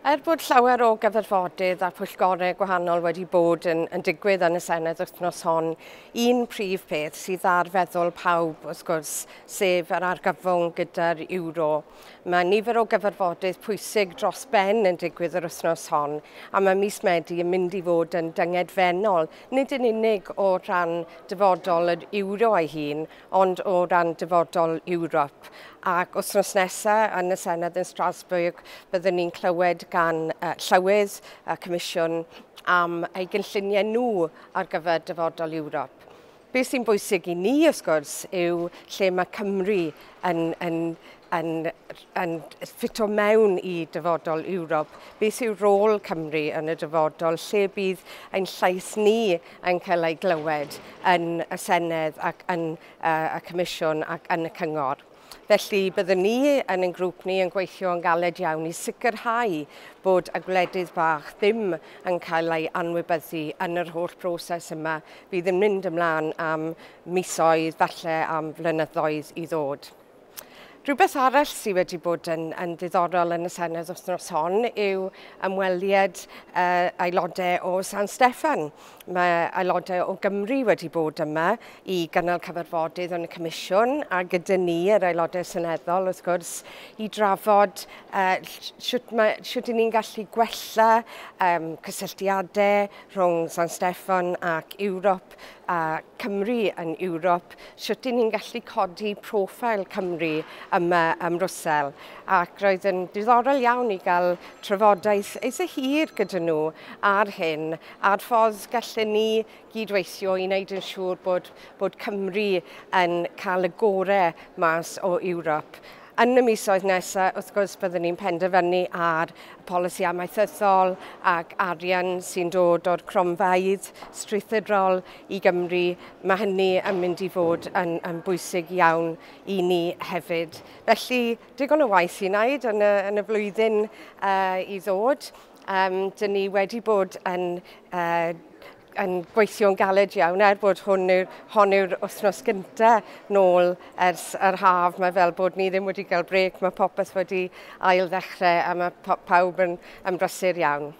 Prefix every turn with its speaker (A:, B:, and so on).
A: Bod llawer o gyfarfodydd a pwyllgorau gwahanol wedi bod yn digwydd yn y Senedd wythnos hon, un prif peth sydd ar feddwl pawb, wrth gwrs, sef yr argyfwng gyda'r Ewrop. Mae nifer o gyfarfodydd pwysig dros ben yn digwydd yr wythnos hon, a mae mis Medi yn mynd i fod yn dyngedfennol, nid yn unig o ran dyfodol yr Ewrop ei hun, ond o ran dyfodol Ewrop. Ac wythnos nesaf yn y Senedd yn Strasbourg byddwn ni'n clywed gan llywydd y Comisiwn am eu gynlluniau nhw ar gyfer dyfodol Ewrop. Beth sy'n bwysig i ni, wrth gwrs, yw lle mae Cymru yn ffito mewn i dyfodol Ewrop. Beth yw rôl Cymru yn y dyfodol, lle bydd ein llais ni yn cael ei glywed yn y Senedd ac yn y Comisiwn ac yn y Cyngor. Felly byddwn ni yn ein grŵp ni yn gweithio yn galed iawn i sicrhau bod y gwledydd bach ddim yn cael ei anwybyddu yn yr holl broses yma bydd yn mynd ymlaen am misoedd, falle am flynyddoedd i ddod. Rhywbeth arall sydd wedi bod yn diddorol yn y Senedd wythnos hon yw ymweliad aelodau o San Steffan. Mae aelodau o Gymru wedi bod yma i gynnal cyfarfodydd yn y Comisiwn a gyda ni, yr aelodau seneddol, wrth gwrs, i drafod sut ni'n gallu gwella cysylltiadau rhwng San Steffan ac Ewrop a Cymru yn Ewrop, sut ni'n gallu codi profil Cymru yma ym Mrwsel. Ac roedd yn diddorol iawn i gael trafodaeth eitha hir gyda nhw ar hyn, a'r ffordd gallen ni gydweithio i wneud yn siŵr bod Cymru yn cael y gorau mas o Ewrop. Yn y misoedd nesaf, wrth gwrs, byddwn ni'n penderfynu ar y polisi amaethyddol ac arian sy'n dod o'r cronfeydd strwythurol i Gymru. Mae hynny yn mynd i fod yn bwysig iawn i ni hefyd. Felly, digon o waith i wneud yn y flwyddyn i ddod. Dyn ni wedi bod yn gweithio'n galed iawn bod hon yw'r wythnos gyntaf nôl ers yr haf. Mae fel bod ni ddim wedi cael brec, mae popeth wedi ail ddechrau a mae pawb yn brysur iawn.